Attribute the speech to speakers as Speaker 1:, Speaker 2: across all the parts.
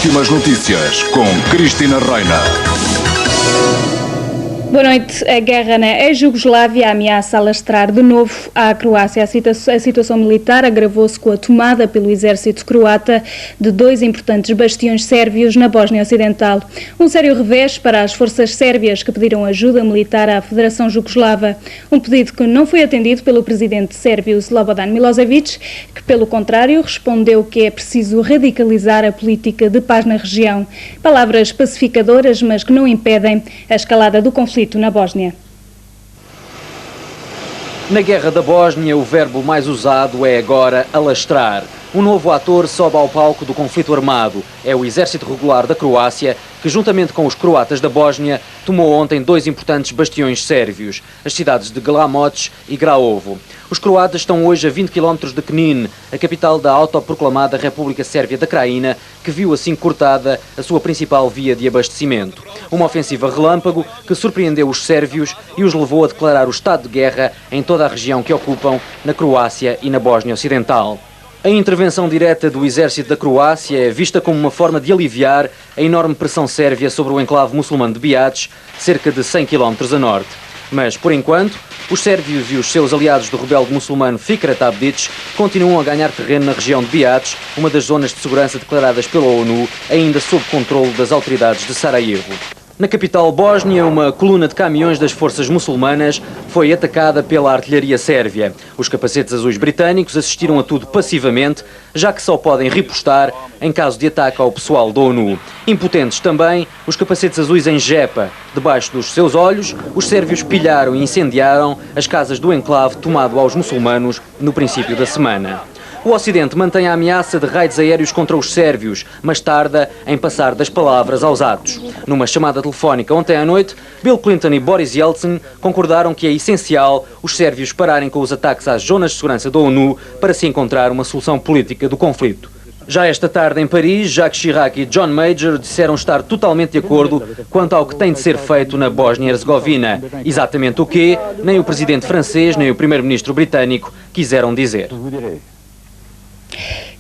Speaker 1: últimas notícias com Cristina Reina.
Speaker 2: Boa noite. A guerra na ex-Jugoslávia ameaça alastrar de novo à Croácia. A situação militar agravou-se com a tomada pelo exército croata de 2 importantes bastiões sérvios na Bósnia Ocidental. Um sério revés para as forças sérvias que pediram ajuda militar à Federação Jugoslava. Um pedido que não foi atendido pelo presidente sérvio Slobodan Milosevic, que, pelo contrário, respondeu que é preciso radicalizar a política de paz na região. Palavras pacificadoras, mas que não impedem a escalada do conflito na Bósnia.
Speaker 3: Na guerra da Bósnia, o verbo mais usado é agora alastrar. Um novo ator sobe ao palco do conflito armado. É o Exército Regular da Croácia, que juntamente com os croatas da Bósnia, tomou ontem 2 importantes bastiões sérvios, as cidades de Glamoč e Graovo. Os croatas estão hoje a 20 km de Knin, a capital da autoproclamada República Sérvia da Krajina, que viu assim cortada a sua principal via de abastecimento. Uma ofensiva relâmpago que surpreendeu os sérvios e os levou a declarar o estado de guerra em toda a região que ocupam, na Croácia e na Bósnia Ocidental. A intervenção direta do exército da Croácia é vista como uma forma de aliviar a enorme pressão sérvia sobre o enclave muçulmano de Biač, cerca de 100 km a norte. Mas, por enquanto, os sérvios e os seus aliados do rebelde muçulmano Fikret Abdić continuam a ganhar terreno na região de Biač, uma das zonas de segurança declaradas pela ONU, ainda sob controle das autoridades de Sarajevo. Na capital bósnia, uma coluna de caminhões das forças muçulmanas foi atacada pela artilharia sérvia. Os capacetes azuis britânicos assistiram a tudo passivamente, já que só podem ripostar em caso de ataque ao pessoal da ONU. Impotentes também, os capacetes azuis em Jepa. Debaixo dos seus olhos, os sérvios pilharam e incendiaram as casas do enclave tomado aos muçulmanos no princípio da semana. O Ocidente mantém a ameaça de raids aéreos contra os sérvios, mas tarda em passar das palavras aos atos. Numa chamada telefónica ontem à noite, Bill Clinton e Boris Yeltsin concordaram que é essencial os sérvios pararem com os ataques às zonas de segurança da ONU para se encontrar uma solução política do conflito. Já esta tarde em Paris, Jacques Chirac e John Major disseram estar totalmente de acordo quanto ao que tem de ser feito na Bósnia-Herzegovina. Exatamente o quê, nem o presidente francês nem o primeiro-ministro britânico quiseram dizer.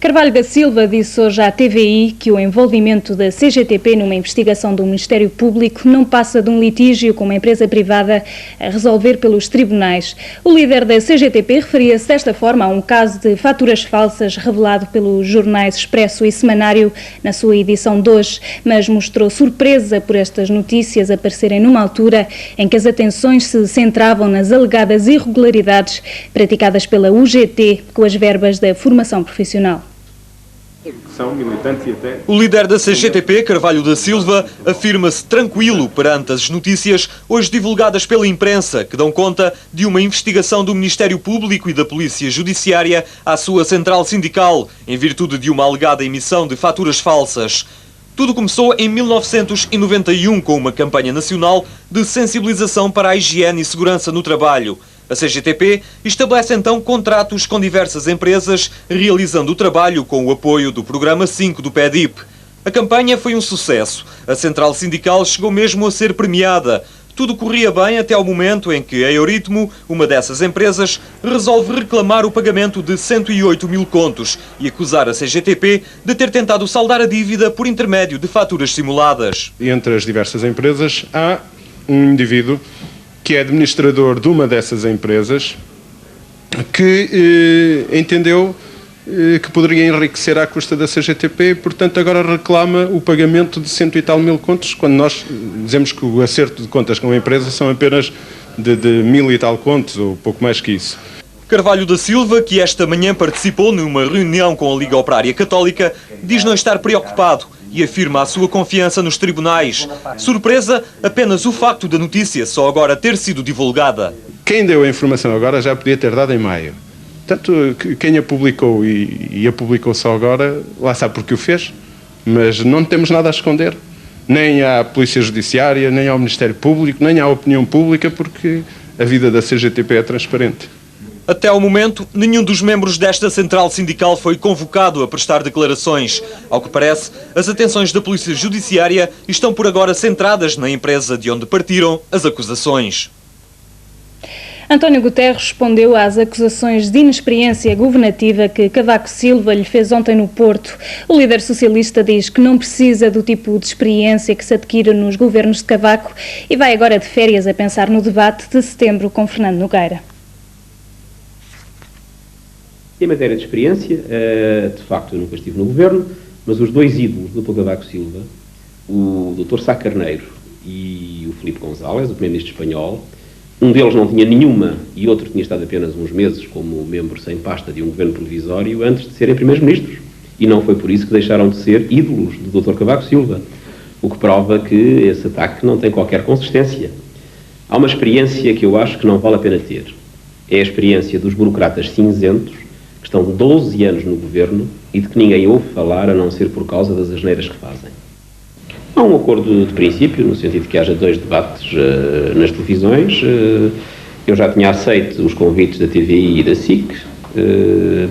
Speaker 2: Carvalho da Silva disse hoje à TVI que o envolvimento da CGTP numa investigação do Ministério Público não passa de um litígio com uma empresa privada a resolver pelos tribunais. O líder da CGTP referia-se desta forma a um caso de faturas falsas revelado pelos jornais Expresso e Semanário na sua edição de hoje, mas mostrou surpresa por estas notícias aparecerem numa altura em que as atenções se centravam nas alegadas irregularidades praticadas pela UGT com as verbas da formação profissional.
Speaker 4: O líder da CGTP, Carvalho da Silva, afirma-se tranquilo perante as notícias hoje divulgadas pela imprensa, que dão conta de uma investigação do Ministério Público e da Polícia Judiciária à sua central sindical, em virtude de uma alegada emissão de faturas falsas. Tudo começou em 1991 com uma campanha nacional de sensibilização para a higiene e segurança no trabalho. A CGTP estabelece então contratos com diversas empresas, realizando o trabalho com o apoio do Programa 5 do PEDIP. A campanha foi um sucesso. A central sindical chegou mesmo a ser premiada. Tudo corria bem até ao momento em que a Euritmo, uma dessas empresas, resolve reclamar o pagamento de 108 mil contos e acusar a CGTP de ter tentado saldar a dívida por intermédio de faturas simuladas.
Speaker 5: Entre as diversas empresas há um indivíduo que é administrador de uma dessas empresas, que entendeu que poderia enriquecer à custa da CGTP e, portanto, agora reclama o pagamento de 100 e tal mil contos, quando nós dizemos que o acerto de contas com a empresa são apenas de 1000 e tal contos, ou pouco mais que isso.
Speaker 4: Carvalho da Silva, que esta manhã participou numa reunião com a Liga Operária Católica, diz não estar preocupado e afirma a sua confiança nos tribunais. Surpresa, apenas o facto da notícia só agora ter sido divulgada.
Speaker 5: Quem deu a informação agora já podia ter dado em maio. Tanto quem a publicou e a publicou só agora, lá sabe porque o fez, mas não temos nada a esconder. Nem à Polícia Judiciária, nem ao Ministério Público, nem à opinião pública, porque a vida da CGTP é transparente.
Speaker 4: Até ao momento, nenhum dos membros desta central sindical foi convocado a prestar declarações. Ao que parece, as atenções da Polícia Judiciária estão por agora centradas na empresa de onde partiram as acusações.
Speaker 2: António Guterres respondeu às acusações de inexperiência governativa que Cavaco Silva lhe fez ontem no Porto. O líder socialista diz que não precisa do tipo de experiência que se adquire nos governos de Cavaco e vai agora de férias a pensar no debate de setembro com Fernando Nogueira.
Speaker 6: Em matéria de experiência, de facto eu nunca estive no governo, mas os dois ídolos do Dr. Cavaco Silva, o Dr. Sá Carneiro e o Filipe González, o primeiro-ministro espanhol, um deles não tinha nenhuma e outro tinha estado apenas uns meses como membro sem pasta de um governo provisório antes de serem primeiros-ministros. E não foi por isso que deixaram de ser ídolos do Dr. Cavaco Silva, o que prova que esse ataque não tem qualquer consistência. Há uma experiência que eu acho que não vale a pena ter. É a experiência dos burocratas cinzentos que estão 12 anos no governo e de que ninguém ouve falar a não ser por causa das asneiras que fazem. Há um acordo de princípio, no sentido de que haja 2 debates nas televisões. Eu já tinha aceito os convites da TVI e da SIC.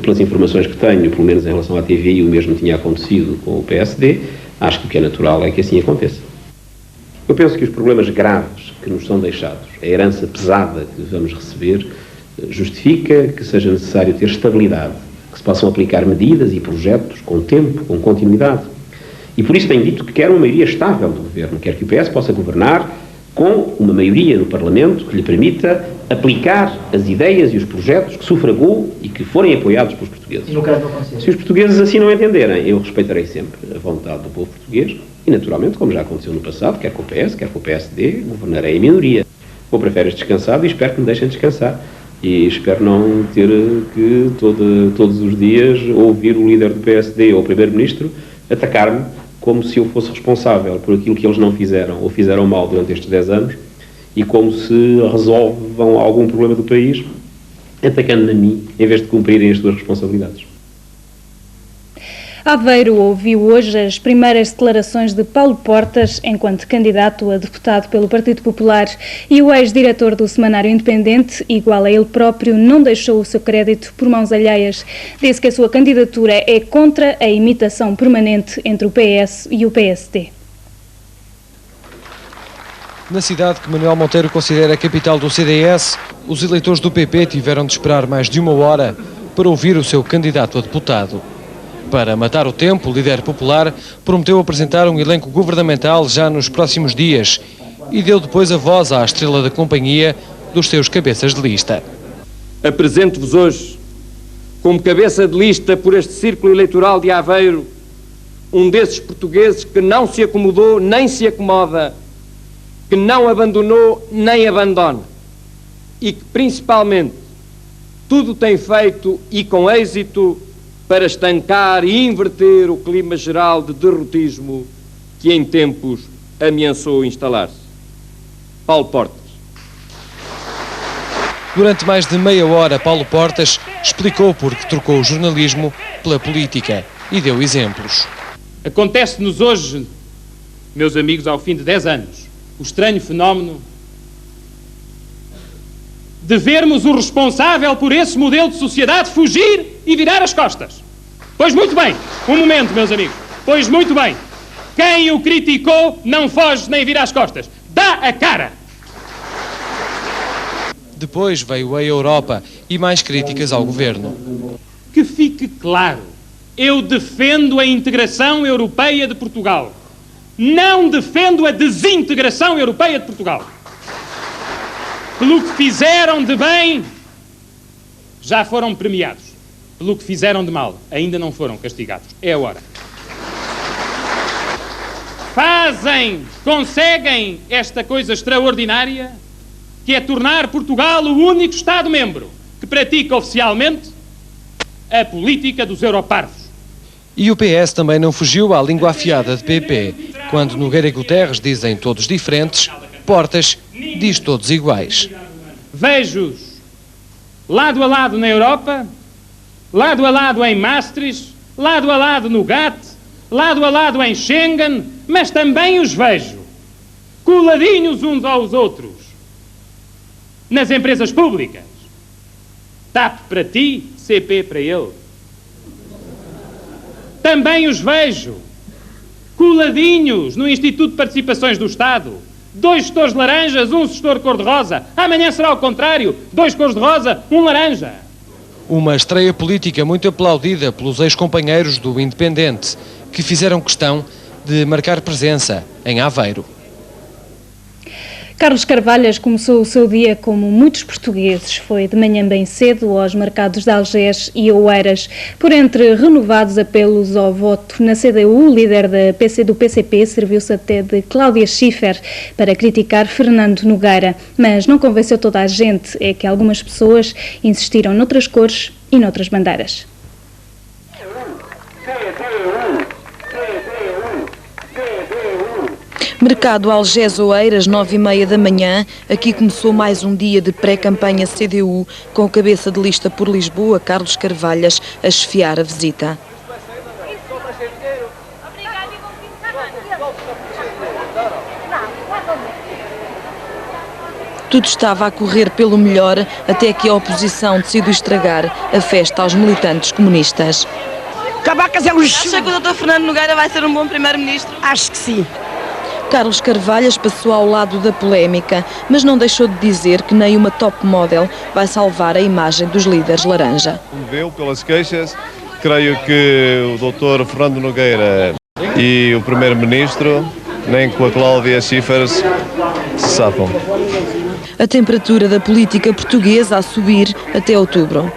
Speaker 6: Pelas informações que tenho, pelo menos em relação à TVI, o mesmo tinha acontecido com o PSD. Acho que o que é natural é que assim aconteça. Eu penso que os problemas graves que nos são deixados, a herança pesada que vamos receber, justifica que seja necessário ter estabilidade, que se possam aplicar medidas e projetos com tempo, com continuidade. E por isso tenho dito que quer uma maioria estável do governo, quer que o PS possa governar com uma maioria no Parlamento que lhe permita aplicar as ideias e os projetos que sufragou e que forem apoiados pelos portugueses. Se os portugueses assim não entenderem, eu respeitarei sempre a vontade do povo português e, naturalmente, como já aconteceu no passado, quer com o PS, quer com o PSD, governarei em minoria. Vou para férias descansado e espero que me deixem descansar. E espero não ter que todos os dias ouvir o líder do PSD ou o primeiro-ministro atacar-me como se eu fosse responsável por aquilo que eles não fizeram ou fizeram mal durante estes 10 anos e como se resolvam algum problema do país atacando-me a mim em vez de cumprirem as suas responsabilidades.
Speaker 2: Aveiro ouviu hoje as primeiras declarações de Paulo Portas enquanto candidato a deputado pelo Partido Popular e o ex-diretor do Semanário Independente, igual a ele próprio, não deixou o seu crédito por mãos alheias. Disse que a sua candidatura é contra a imitação permanente entre o PS e o PSD.
Speaker 7: Na cidade que Manuel Monteiro considera a capital do CDS, os eleitores do PP tiveram de esperar mais de 1 hora para ouvir o seu candidato a deputado. Para matar o tempo, o líder popular prometeu apresentar um elenco governamental já nos próximos dias e deu depois a voz à estrela da companhia dos seus cabeças de lista.
Speaker 8: Apresento-vos hoje, como cabeça de lista por este círculo eleitoral de Aveiro, um desses portugueses que não se acomodou nem se acomoda, que não abandonou nem abandona e que, principalmente, tudo tem feito e com êxito para estancar e inverter o clima geral de derrotismo que em tempos ameaçou instalar-se. Paulo Portas.
Speaker 7: Durante mais de meia hora, Paulo Portas explicou por que trocou o jornalismo pela política e deu exemplos.
Speaker 9: Acontece-nos hoje, meus amigos, ao fim de 10 anos, o estranho fenómeno de vermos o responsável por esse modelo de sociedade fugir e virar as costas. Pois muito bem, um momento, meus amigos. Pois muito bem, quem o criticou não foge nem vira as costas. Dá a cara!
Speaker 7: Depois veio a Europa e mais críticas ao governo.
Speaker 9: Que fique claro, eu defendo a integração europeia de Portugal. Não defendo a desintegração europeia de Portugal. Pelo que fizeram de bem, já foram premiados. Pelo que fizeram de mal, ainda não foram castigados. É a hora. Conseguem esta coisa extraordinária, que é tornar Portugal o único Estado-membro que pratica oficialmente a política dos europarvos.
Speaker 7: E o PS também não fugiu à língua afiada de PP. Quando Nogueira e Guterres dizem todos diferentes, Portas diz todos iguais.
Speaker 9: Vejo-os lado a lado na Europa, lado a lado em Maastricht, lado a lado no GATT, lado a lado em Schengen, mas também os vejo coladinhos uns aos outros nas empresas públicas. TAP para ti, CP para ele. Também os vejo coladinhos no Instituto de Participações do Estado, 2 gestores de laranjas, 1 gestor cor-de-rosa. Amanhã será o contrário, 2 cores de rosa, 1 laranja.
Speaker 7: Uma estreia política muito aplaudida pelos ex-companheiros do Independente, que fizeram questão de marcar presença em Aveiro.
Speaker 2: Carlos Carvalhas começou o seu dia como muitos portugueses. Foi de manhã bem cedo aos mercados de Algés e Oeiras. Por entre renovados apelos ao voto na CDU, o líder do PCP serviu-se até de Cláudia Schiffer para criticar Fernando Nogueira. Mas não convenceu toda a gente, é que algumas pessoas insistiram noutras cores e noutras bandeiras.
Speaker 10: Mercado Algés Oeiras, 9h30 da manhã. Aqui começou mais um dia de pré-campanha CDU, com o cabeça de lista por Lisboa, Carlos Carvalhas, a chefiar a visita. Tudo estava a correr pelo melhor, até que a oposição decidiu estragar a festa aos militantes comunistas.
Speaker 11: Cabacas é um lixo.
Speaker 10: Acha que o Dr. Fernando Nogueira vai ser um bom primeiro-ministro?
Speaker 11: Acho que sim.
Speaker 10: Carlos Carvalhas passou ao lado da polémica, mas não deixou de dizer que nem uma top model vai salvar a imagem dos líderes laranja.
Speaker 12: Como viu pelas queixas, creio que o Dr. Fernando Nogueira e o Primeiro-Ministro, nem com a Cláudia Schiffer, se safam.
Speaker 10: A temperatura da política portuguesa a subir até outubro.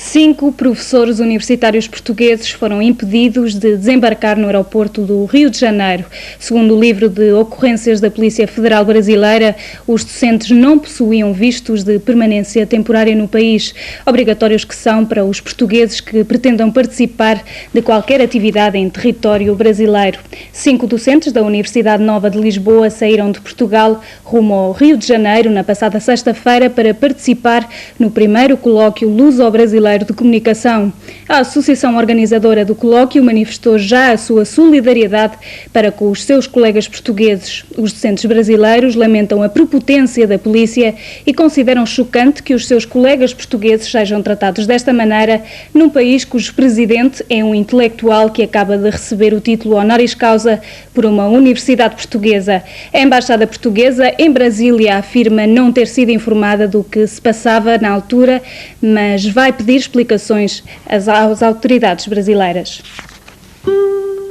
Speaker 2: 5 professores universitários portugueses foram impedidos de desembarcar no aeroporto do Rio de Janeiro. Segundo o livro de ocorrências da Polícia Federal Brasileira, os docentes não possuíam vistos de permanência temporária no país, obrigatórios que são para os portugueses que pretendam participar de qualquer atividade em território brasileiro. 5 docentes da Universidade Nova de Lisboa saíram de Portugal rumo ao Rio de Janeiro na passada sexta-feira para participar no primeiro colóquio luso-brasileiro de comunicação. A associação organizadora do colóquio manifestou já a sua solidariedade para com os seus colegas portugueses. Os docentes brasileiros lamentam a prepotência da polícia e consideram chocante que os seus colegas portugueses sejam tratados desta maneira num país cujo presidente é um intelectual que acaba de receber o título honoris causa por uma universidade portuguesa. A embaixada portuguesa em Brasília afirma não ter sido informada do que se passava na altura, mas vai pedir explicações às autoridades brasileiras.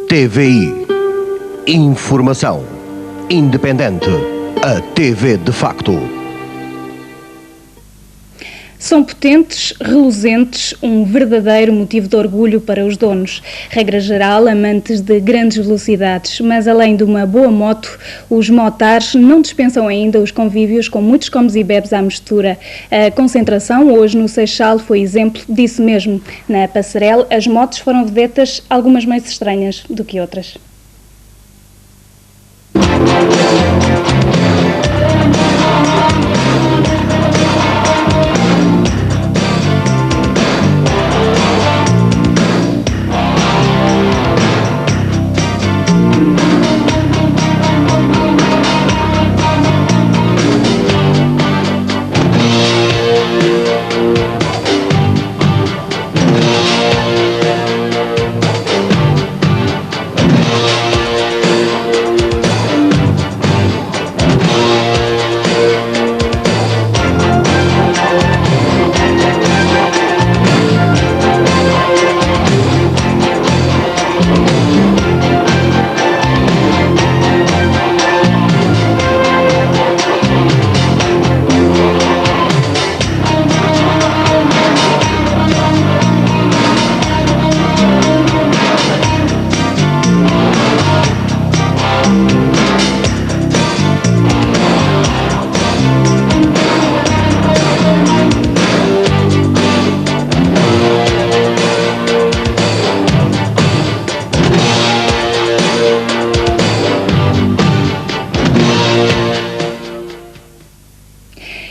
Speaker 13: TVI. Informação independente. A TV de facto.
Speaker 2: São potentes, reluzentes, um verdadeiro motivo de orgulho para os donos. Regra geral, amantes de grandes velocidades, mas além de uma boa moto, os motares não dispensam ainda os convívios com muitos comes e bebes à mistura. A concentração hoje no Seixal foi exemplo disso mesmo. Na passarela, as motos foram vedetas, algumas mais estranhas do que outras.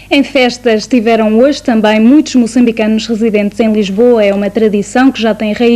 Speaker 2: Em festas estiveram hoje também muitos moçambicanos residentes em Lisboa. É uma tradição que já tem raiz